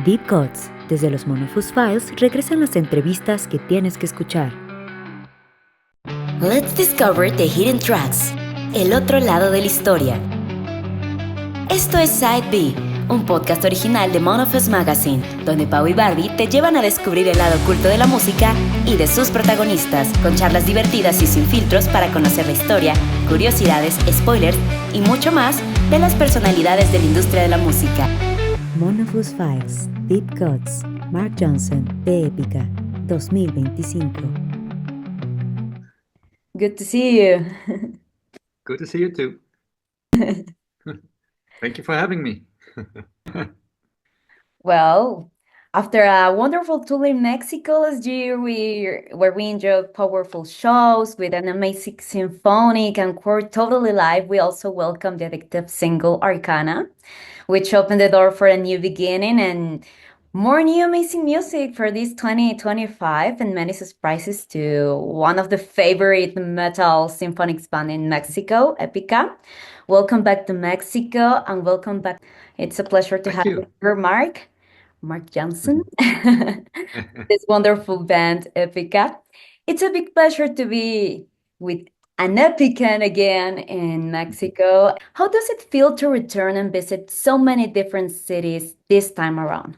Deep Cuts, desde los MonoFuzz Files regresan las entrevistas que tienes que escuchar. Let's discover the hidden tracks, el otro lado de la historia. Esto es Side B, un podcast original de MonoFuzz Magazine, donde Pau y Barbie te llevan a descubrir el lado oculto de la música y de sus protagonistas, con charlas divertidas y sin filtros para conocer la historia, curiosidades, spoilers y mucho más de las personalidades de la industria de la música. MonoFuzz Files, Deep Cuts, Mark Jansen, de Epica, 2025. Good to see you. Good to see you too. Thank you for having me. Well, after a wonderful tour in Mexico last year, where we enjoyed powerful shows with an amazing symphonic and choir totally live, we also welcomed the addictive single Arcana, which opened the door for a new beginning and more new amazing music for this 2025 and many surprises to one of the favorite metal symphonic band in Mexico, Epica. Welcome back to Mexico and welcome back. It's a pleasure to Thank have you. you here, Mark Jansen, this wonderful band, Epica. It's a big pleasure to be with an Epican again in Mexico. How does it feel to return and visit so many different cities this time around?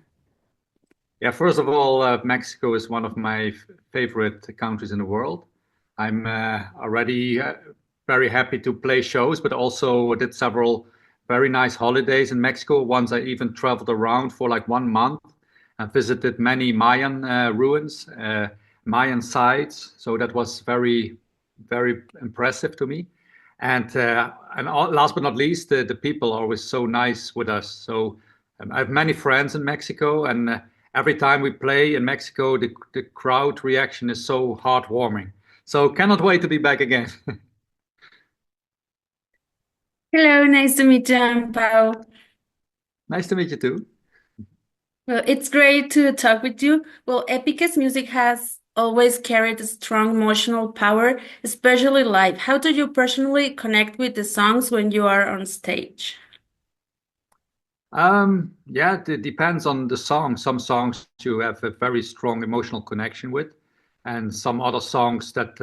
Yeah, first of all, Mexico is one of my favorite countries in the world. I'm already very happy to play shows, but also did several very nice holidays in Mexico. Once I even traveled around for like 1 month. I visited many Mayan ruins, Mayan sites. So that was very, very impressive to me. And last but not least, the people are always so nice with us. So I have many friends in Mexico, and every time we play in Mexico, the crowd reaction is so heartwarming. So cannot wait to be back again. Hello, nice to meet you, I'm Pau. Nice to meet you too. Well, it's great to talk with you. Well, Epica's music has always carried a strong emotional power, especially live. How do you personally connect with the songs when you are on stage? Yeah, it depends on the song. Some songs you have a very strong emotional connection with, and some other songs that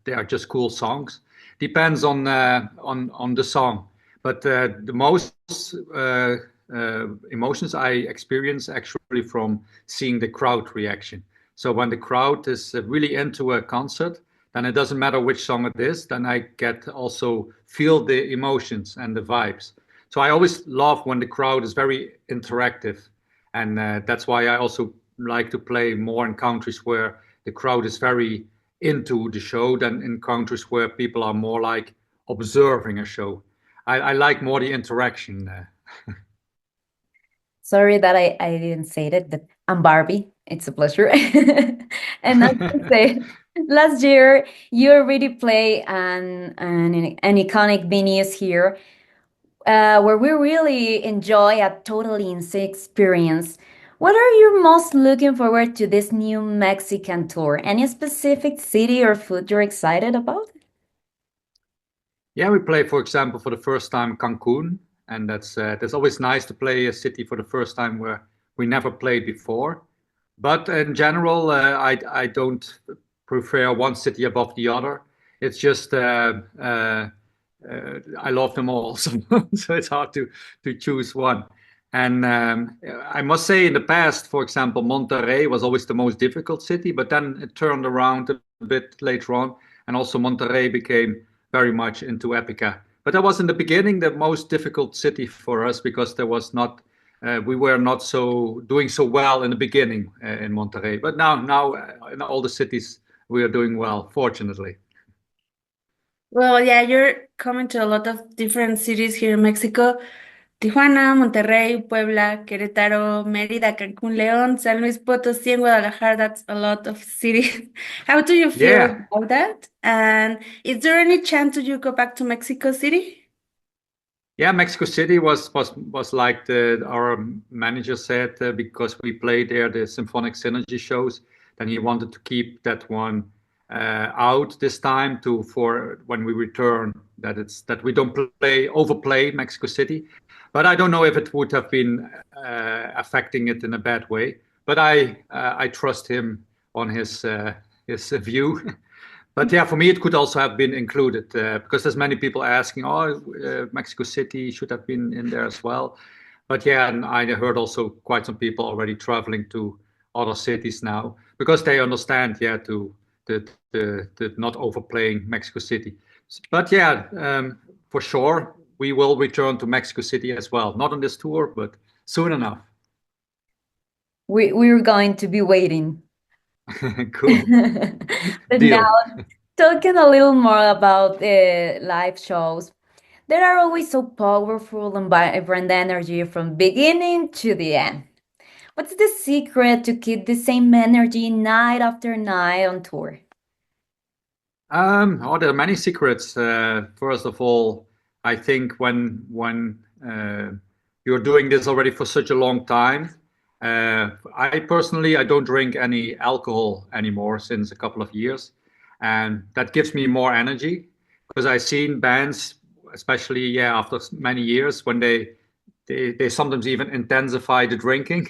they are just cool songs. Depends on the song. But the most emotions I experience actually from seeing the crowd reaction. So when the crowd is really into a concert, then it doesn't matter which song it is. Then I get also feel the emotions and the vibes. So I always love when the crowd is very interactive, and that's why I also like to play more in countries where the crowd is very into the show than in countries where people are more like observing a show. I like more the interaction. Sorry that I didn't say that, but I'm Barbie. It's a pleasure. And as I said, last year you already play an iconic venues here where we really enjoy a totally insane experience. What are you most looking forward to this new Mexican tour? Any specific city or food you're excited about? Yeah, we play, for example, for the first time Cancun, and that's always nice to play a city for the first time where we never played before. But in general, I don't prefer one city above the other. It's just I love them all, so it's hard to choose one. And I must say, in the past, for example, Monterrey was always the most difficult city, but then it turned around a bit later on, and also Monterrey became very much into Epica. But that was in the beginning the most difficult city for us because there was not we were not so doing so well in the beginning in Monterrey. But now in all the cities we are doing well, fortunately. Well, yeah, you're coming to a lot of different cities here in Mexico. Tijuana, Monterrey, Puebla, Querétaro, Mérida, Cancún, León, San Luis Potosí, and Guadalajara. That's a lot of cities. How do you feel Yeah. about that? And is there any chance you go back to Mexico City? Yeah, Mexico City was like our manager said because we played there the symphonic synergy shows. Then he wanted to keep that one out this time for when we return. That we don't overplay Mexico City. But I don't know if it would have been affecting it in a bad way. But I trust him on his view. But yeah, for me, it could also have been included because there's many people asking, oh, Mexico City should have been in there as well. But yeah, and I heard also quite some people already traveling to other cities now because they understand, yeah, to not overplaying Mexico City. But yeah, for sure, we will return to Mexico City as well. Not on this tour, but soon enough. We're going to be waiting. Cool. But Deal. now, talking a little more about live shows, they are always so powerful and vibrant energy from beginning to the end. What's the secret to keep the same energy night after night on tour? Oh, there are many secrets. First of all, I think when you're doing this already for such a long time, I personally I don't drink any alcohol anymore since a couple of years, and that gives me more energy because I've seen bands, especially yeah after many years, when they sometimes even intensify the drinking,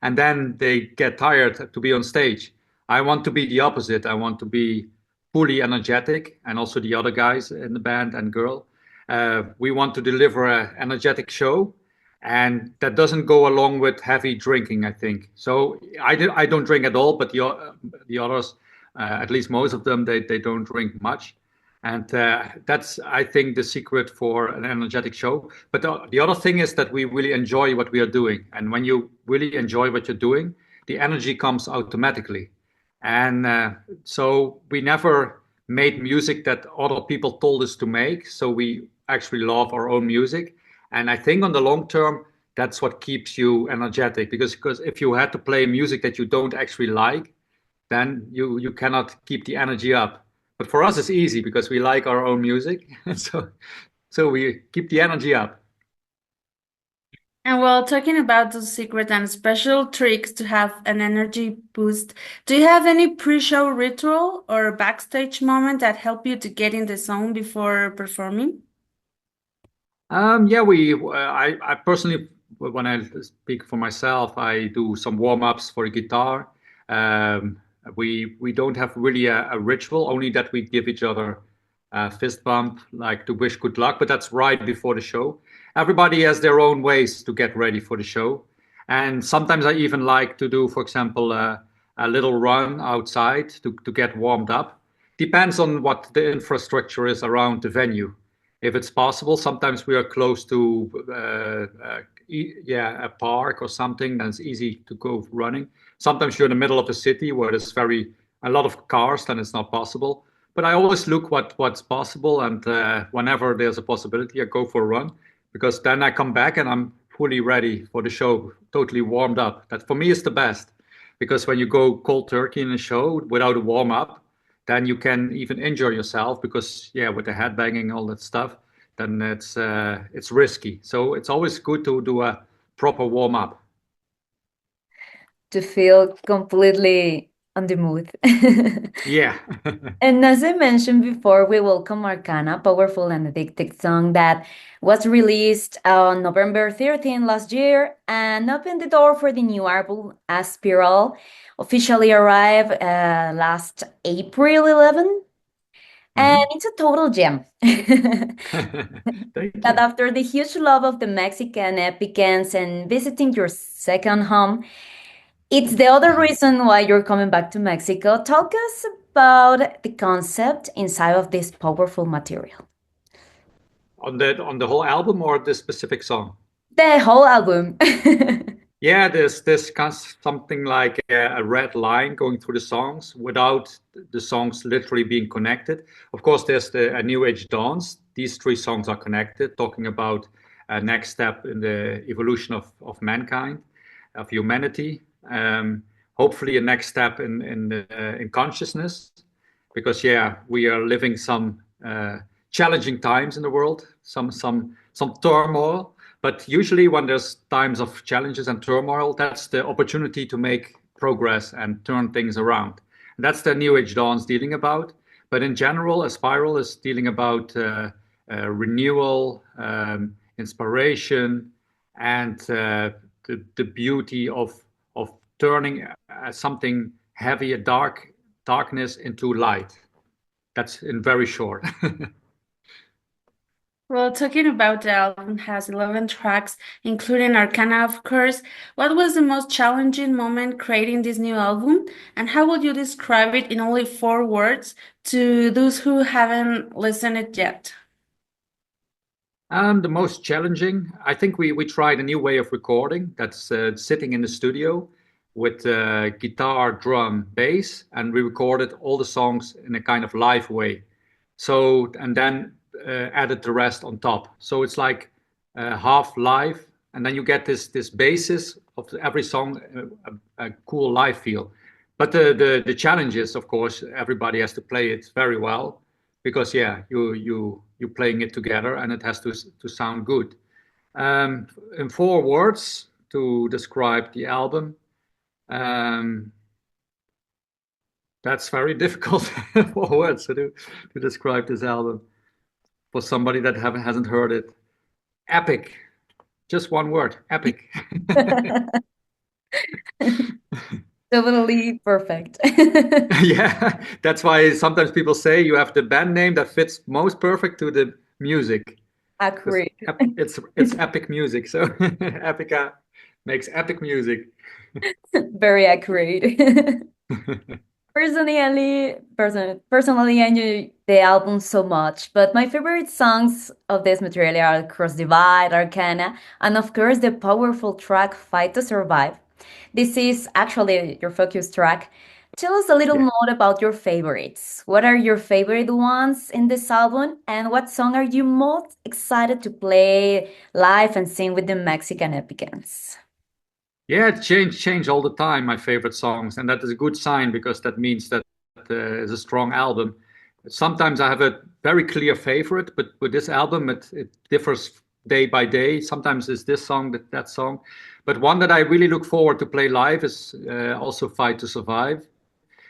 and then they get tired to be on stage. I want to be the opposite. I want to be fully energetic, and also the other guys in the band and girl. We want to deliver an energetic show, and that doesn't go along with heavy drinking, I think. So I don't drink at all, but the others, at least most of them, they don't drink much. And that's, I think, the secret for an energetic show. But the other thing is that we really enjoy what we are doing. And when you really enjoy what you're doing, the energy comes automatically. And so we never made music that other people told us to make. So we actually love our own music. And I think on the long term, that's what keeps you energetic. Because if you had to play music that you don't actually like, then you cannot keep the energy up. But for us, it's easy because we like our own music. So we keep the energy up. And while talking about those secret and special tricks to have an energy boost, do you have any pre-show ritual or backstage moment that help you to get in the zone before performing? Yeah, I personally, when I speak for myself, I do some warm-ups for the guitar. We don't have really a ritual, only that we give each other a fist bump, like to wish good luck, but that's right before the show. Everybody has their own ways to get ready for the show. And sometimes I even like to do, for example, a little run outside to get warmed up. Depends on what the infrastructure is around the venue. If it's possible, sometimes we are close to a park or something, then it's easy to go running. Sometimes you're in the middle of a city where there's a lot of cars, then it's not possible. But I always look what's possible, and whenever there's a possibility, I go for a run, because then I come back and I'm fully ready for the show, totally warmed up. That for me is the best, because when you go cold turkey in a show without a warm up, then you can even injure yourself, because yeah, with the head banging, all that stuff, then it's risky. So it's always good to do a proper warm up. To feel completely on the mood. Yeah. And as I mentioned before, we welcome Arcana, powerful and addictive song that was released on November 13 last year and opened the door for the new album, Aspiral, officially arrived last April 11. And it's a total gem. That after the huge love of the Mexican Epicans and visiting your second home, it's the other reason why you're coming back to Mexico. Talk us about the concept inside of this powerful material. On the whole album or the specific song? The whole album. Yeah, there's something like a red line going through the songs without the songs literally being connected. Of course, there's A New Age Dawns. These three songs are connected, talking about a next step in the evolution of mankind, of humanity. Hopefully a next step in consciousness, because yeah, we are living some challenging times in the world, some turmoil. But usually when there's times of challenges and turmoil, that's the opportunity to make progress and turn things around. And that's the New Age Dawn's dealing about. But in general, Aspiral is dealing about renewal, inspiration, and the beauty of turning something heavy, darkness into light. That's in very short. Well, talking about the album has 11 tracks, including Arcana, of course. What was the most challenging moment creating this new album? And how would you describe it in only 4 words to those who haven't listened it yet? The most challenging, I think we tried a new way of recording. That's sitting in the studio with guitar, drum, bass, and we recorded all the songs in a kind of live way. So, and then added the rest on top. So it's like half live, and then you get this basis of every song, a cool live feel. But the challenge is, of course, everybody has to play it very well, because yeah, you're playing it together, and it has to sound good. In 4 words to describe the album, that's very difficult. 4 words to describe this album for somebody that hasn't heard it. Epic. Just 1 word. Epic. Totally perfect. Yeah, that's why sometimes people say you have the band name that fits most perfect to the music. Accurate. It's epic music. So Epica makes epic music. Very accurate. Personally, I enjoy the album so much, but my favorite songs of this material are Cross Divide, Arcana, and of course the powerful track Fight to Survive. This is actually your focus track. Tell us a little Yeah. more about your favorites. What are your favorite ones in this album, and what song are you most excited to play live and sing with the Mexican Epicans? Yeah, it change all the time, my favorite songs, and that is a good sign because that means that it's a strong album. Sometimes I have a very clear favorite, but with this album, it differs day by day. Sometimes it's this song, that song. But one that I really look forward to play live is also Fight to Survive.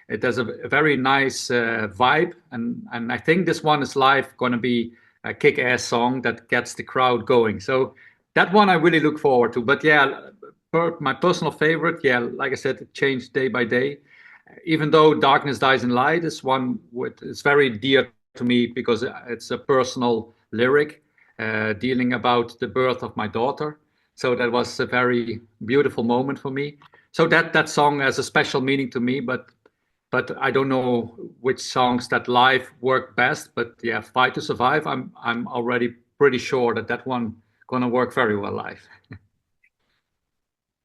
It has a very nice vibe, and I think this one is live going to be a kick-ass song that gets the crowd going. So that one I really look forward to. But yeah, my personal favorite, yeah, like I said, it changed day by day. Even though Darkness Dies in Light is one it's very dear to me because it's a personal lyric dealing about the birth of my daughter. So that was a very beautiful moment for me. So that song has a special meaning to me, but I don't know which songs that live work best. But yeah, Fight to Survive, I'm already pretty sure that one gonna work very well live.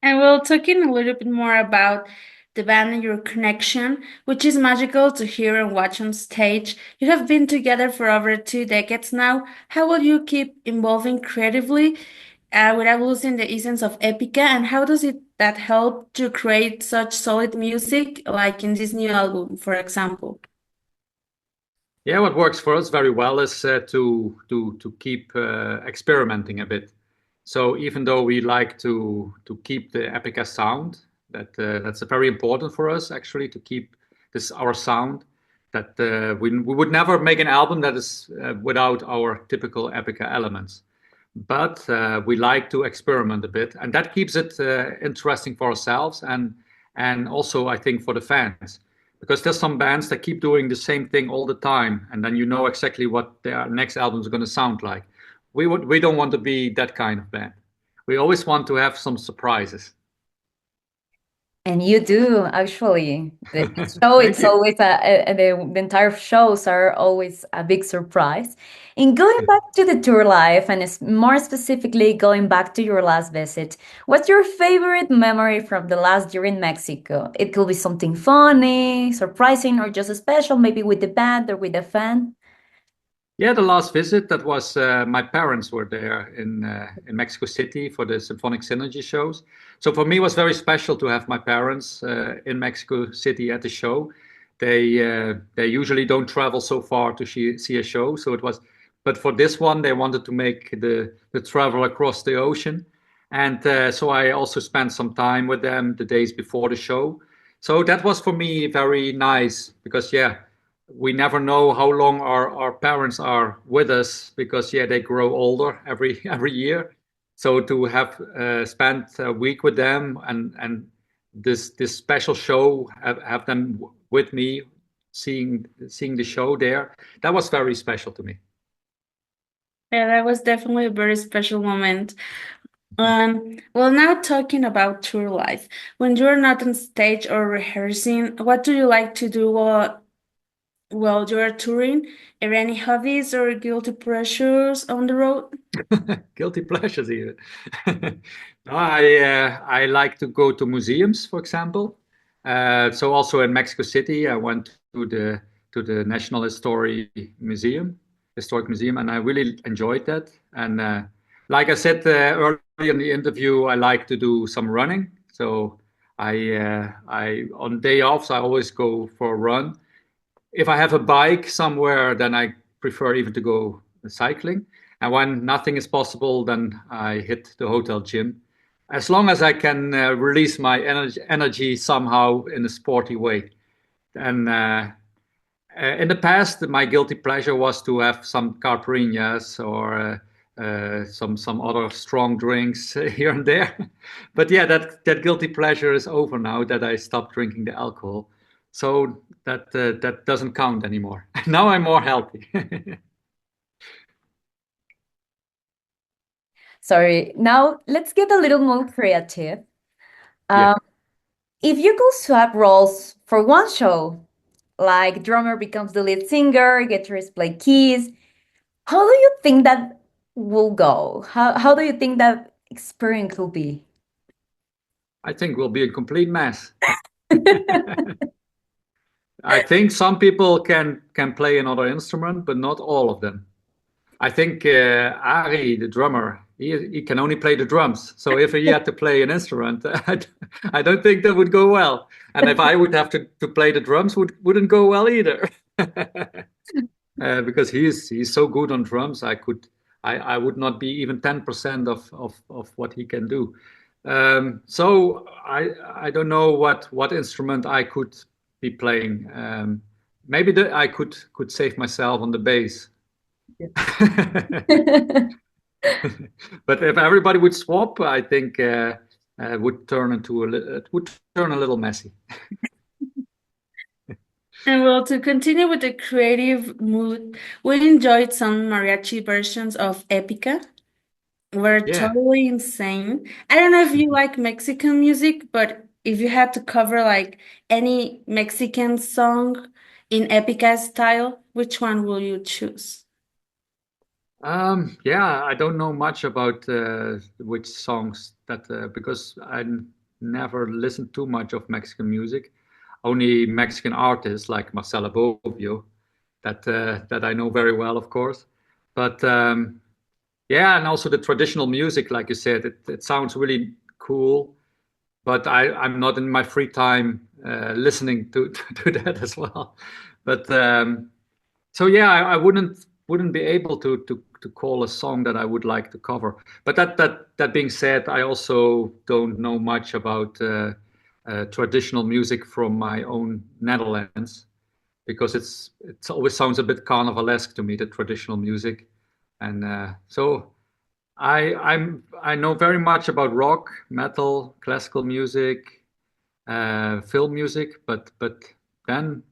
And we're talking a little bit more about the band and your connection, which is magical to hear and watch on stage. You have been together for over 2 decades now. How will you keep evolving creatively without losing the essence of Epica? And how does that help to create such solid music, like in this new album, for example? Yeah, what works for us very well is to keep experimenting a bit. So even though we like to keep the Epica sound, that's very important for us actually to keep this our sound. That we would never make an album that is without our typical Epica elements. But we like to experiment a bit, and that keeps it interesting for ourselves and also I think for the fans. Because there's some bands that keep doing the same thing all the time, and then you know exactly what their next album is going to sound like. We don't want to be that kind of band. We always want to have some surprises. And you do, actually. The show, Thank it's you. always the entire shows are always a big surprise. And going back to the tour life, and more specifically going back to your last visit, what's your favorite memory from the last year in Mexico? It could be something funny, surprising, or just special, maybe with the band or with a fan. Yeah, the last visit that was my parents were there in Mexico City for the Symphonic Synergy shows. So for me, it was very special to have my parents in Mexico City at the show. They usually don't travel so far to see a show, so it was. But for this one, they wanted to make the travel across the ocean, and so I also spent some time with them the days before the show. So that was for me very nice because yeah, we never know how long our parents are with us because yeah, they grow older every every year. So to have spent a week with them and this special show, have them with me, seeing the show there, that was very special to me. Yeah, that was definitely a very special moment. Well, now talking about tour life. When you're not on stage or rehearsing, what do you like to do while you're touring? Are there any hobbies or guilty pleasures on the road? Guilty pleasures even. No, I like to go to museums, for example. So also in Mexico City, I went to the National Historic Museum, and I really enjoyed that. And like I said earlier in the interview, I like to do some running. So I on day offs I always go for a run. If I have a bike somewhere, then I prefer even to go cycling. And when nothing is possible, then I hit the hotel gym. As long as I can release my energy somehow in a sporty way. And in the past, my guilty pleasure was to have some caipirinhas or some other strong drinks here and there. But yeah, that guilty pleasure is over now that I stopped drinking the alcohol. So that doesn't count anymore. Now I'm more healthy. Sorry, now let's get a little more creative. Yeah. If you could swap roles for one show, like drummer becomes the lead singer, guitarist play keys, how do you think that will go? How do you think that experience will be? I think we'll be a complete mess. I think some people can play another instrument, but not all of them. I think Ari, the drummer, he can only play the drums. So if he had to play an instrument, I don't think that would go well. And if I would have to play the drums, wouldn't go well either. Because he's so good on drums, I would not be even 10% of what he can do. So I don't know what instrument I could be playing. Maybe I could save myself on the bass. But if everybody would swap, I think it would turn a little messy. And well, to continue with the creative mood, we enjoyed some mariachi versions of Epica. Were Yeah. totally insane. I don't know if you like Mexican music, but if you had to cover like any Mexican song in Epica style, which one will you choose? Yeah, I don't know much about which songs that because I never listened too much of Mexican music. Only Mexican artists like Marcela Bobbio that I know very well, of course. But yeah, and also the traditional music, like you said, it sounds really cool. But I'm not in my free time listening to to that as well. But so yeah, I wouldn't be able to call a song that I would like to cover. But that being said, I also don't know much about traditional music from my own Netherlands because it always sounds a bit carnivalesque to me, the traditional music, and so I know very much about rock, metal, classical music, film music, but then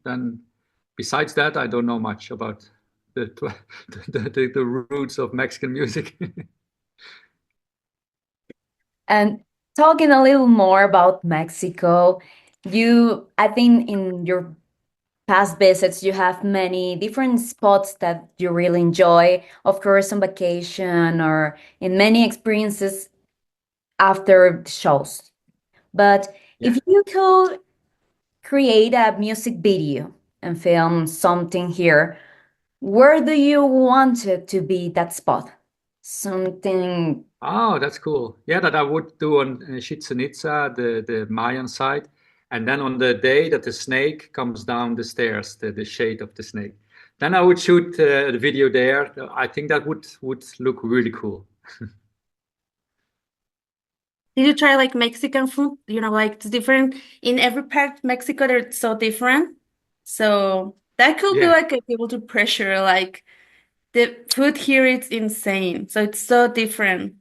besides that, I don't know much about the the roots of Mexican music. And talking a little more about Mexico, I think in your past visits, you have many different spots that you really enjoy, of course, on vacation or in many experiences after the shows. But if you could create a music video and film something here, where do you want it to be that spot? Something. Oh, that's cool. Yeah, that I would do on Chichen Itza, the Mayan site. And then on the day that the snake comes down the stairs, the shade of the snake, then I would shoot the video there. I think that would look really cool. Did you try like Mexican food? You know, like it's different in every part of Mexico, they're so different. So that could be Yeah. like a able to pressure, like the food here it's insane. So it's so different.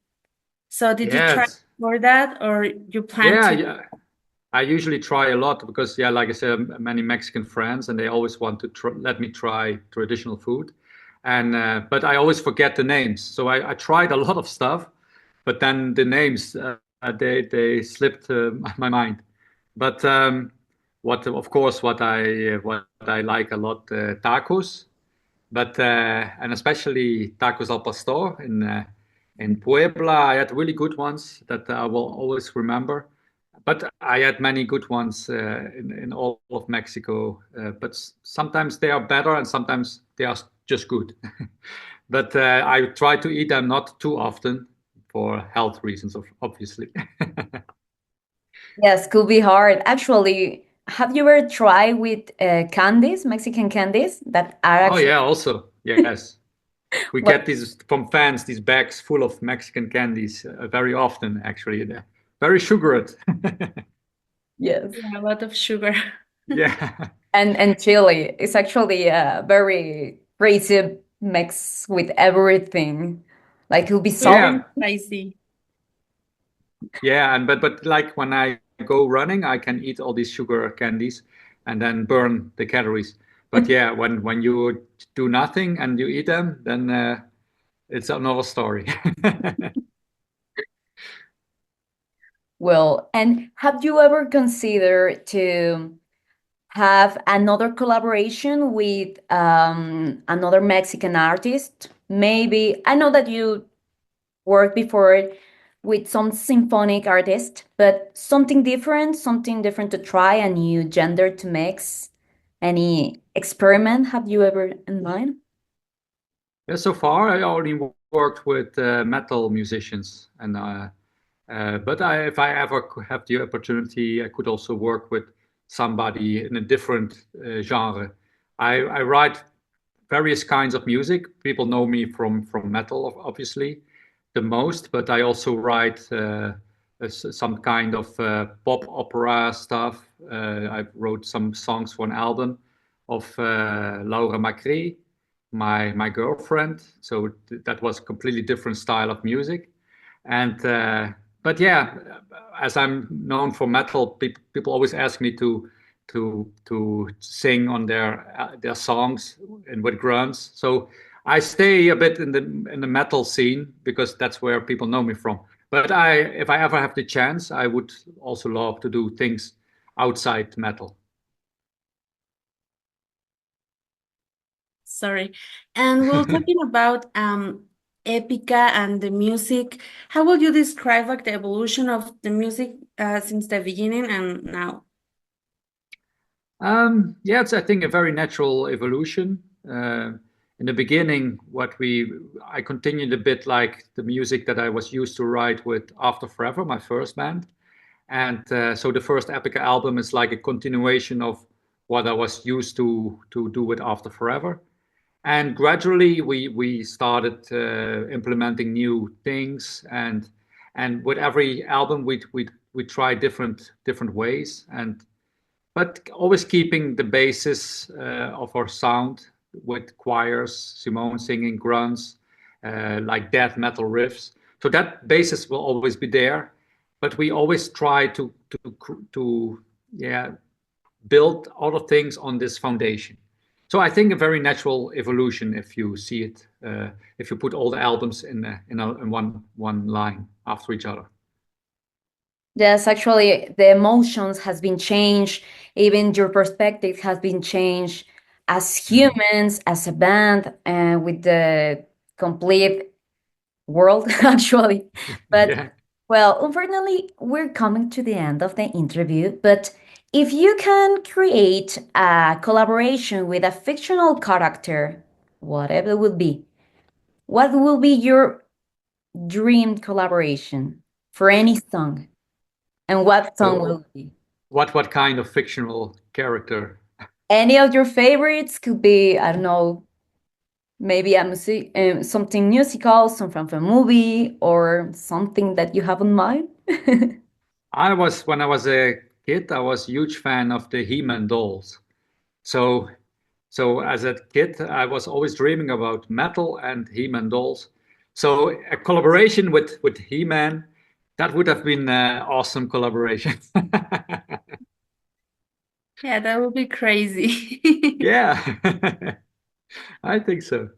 So did you try Yes. for that, or you plan Yeah, to? yeah. I usually try a lot because, yeah, like I said, many Mexican friends, and they always want to let me try traditional food. And but I always forget the names. So I tried a lot of stuff, but then the names they slipped my mind. But what of course what I like a lot tacos, but and especially tacos al pastor in Puebla. I had really good ones that I will always remember. But I had many good ones in all of Mexico. But sometimes they are better, and sometimes they are just good. But I try to eat them not too often for health reasons, obviously. Yes, could be hard. Actually, have you ever tried with candies, Mexican candies that are Oh actually yeah, also yes. We what? get these from fans, these bags full of Mexican candies very often, actually. They're very sugared. Yes. Yeah, a lot of sugar. Yeah. And chili is actually a very crazy mix with everything. Like it'll be salty. Yeah. Very spicy. Yeah. And but like when I go running, I can eat all these sugar candies and then burn the calories. But yeah, when you do nothing and you eat them, then it's another story. Well, and have you ever considered to have another collaboration with another Mexican artist? Maybe I know that you worked before with some symphonic artist, but something different to try, a new gender to mix. Any experiment have you ever in mind? Yeah, so far I only worked with metal musicians, and but if I ever have the opportunity, I could also work with somebody in a different genre. I write various kinds of music. People know me from metal, obviously, the most, but I also write some kind of pop opera stuff. I wrote some songs for an album of Laura Macri, my girlfriend. So that was a completely different style of music. And but yeah, as I'm known for metal, people always ask me to sing on their songs and with grunts. So I stay a bit in the metal scene because that's where people know me from. But if I ever have the chance, I would also love to do things outside metal. Sorry. And we're talking about Epica and the music. How would you describe like the evolution of the music since the beginning and now? Yeah, it's I think a very natural evolution. In the beginning, I continued a bit like the music that I was used to write with After Forever, my first band, and so the first Epica album is like a continuation of what I was used to do with After Forever. And gradually, we started implementing new things, and with every album, we try different ways, and but always keeping the basis of our sound with choirs, Simone singing grunts, like death metal riffs. So that basis will always be there, but we always try to yeah build other things on this foundation. So I think a very natural evolution if you see it, if you put all the albums in one line after each other. Yes, actually, the emotions has been changed. Even your perspective has been changed as Mhm. humans, as a band, and with the complete world, actually. But Yeah. well, unfortunately, we're coming to the end of the interview. But if you can create a collaboration with a fictional character, whatever it would be, what will be your dream collaboration for any song? And what song will So it be? what kind of fictional character? Any of your favorites could be, I don't know, maybe a music, something musical, something from a movie, or something that you have in mind. When I was a kid, I was a huge fan of the He-Man dolls. So so as a kid, I was always dreaming about metal and He-Man dolls. So a collaboration with He-Man, that would have been an awesome collaboration. Yeah, that would be crazy. Yeah, I think so.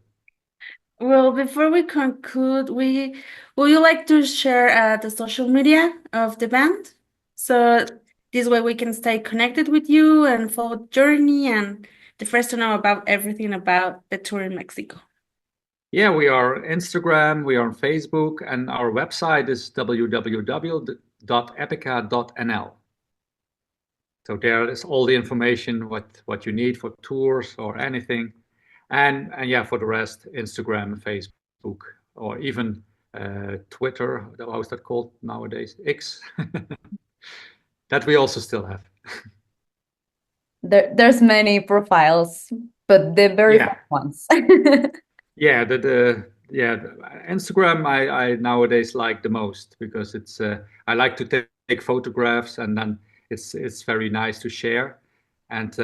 Well, before we conclude, would you like to share the social media of the band? So this way we can stay connected with you and follow the journey and the first to know about everything about the tour in Mexico. Yeah, we are Instagram, we are on Facebook, and our website is www.epica.nl. So there is all the information what you need for tours or anything, and yeah, for the rest, Instagram, Facebook, or even Twitter. How is that called nowadays? X. That we also still have. There's many profiles, but the very Yeah. fun ones. Yeah, Instagram I nowadays like the most because it's I like to take photographs and then it's very nice to share, and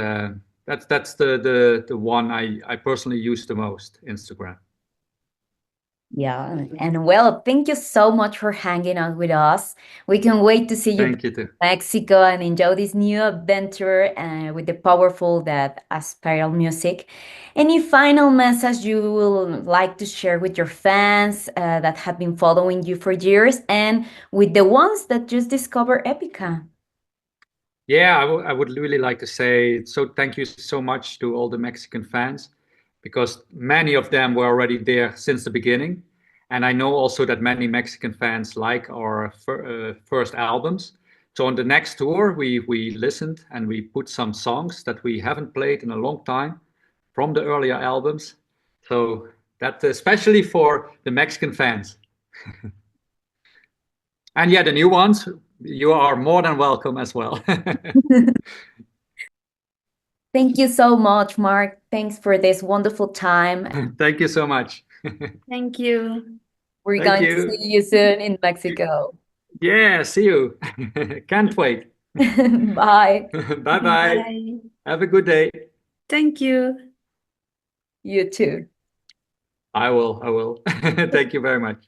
that's the one I personally use the most, Instagram. Yeah, and well, thank you so much for hanging out with us. We can wait to see you Thank you too. in Mexico and enjoy this new adventure with the powerful that Aspiral music. Any final message you would like to share with your fans that have been following you for years and with the ones that just discovered Epica? Yeah, I would really like to say so thank you so much to all the Mexican fans, because many of them were already there since the beginning. And I know also that many Mexican fans like our first albums. So on the next tour, we listened and we put some songs that we haven't played in a long time from the earlier albums. So that especially for the Mexican fans. And yeah, the new ones, you are more than welcome as well. Thank you so much, Mark. Thanks for this wonderful time. Thank you so much. Thank you. We're Thank going to you. see you soon in Mexico. Yeah, see you. Can't wait. Bye. Bye bye. Bye. Have a good day. Thank you. You too. I will. Thank you very much.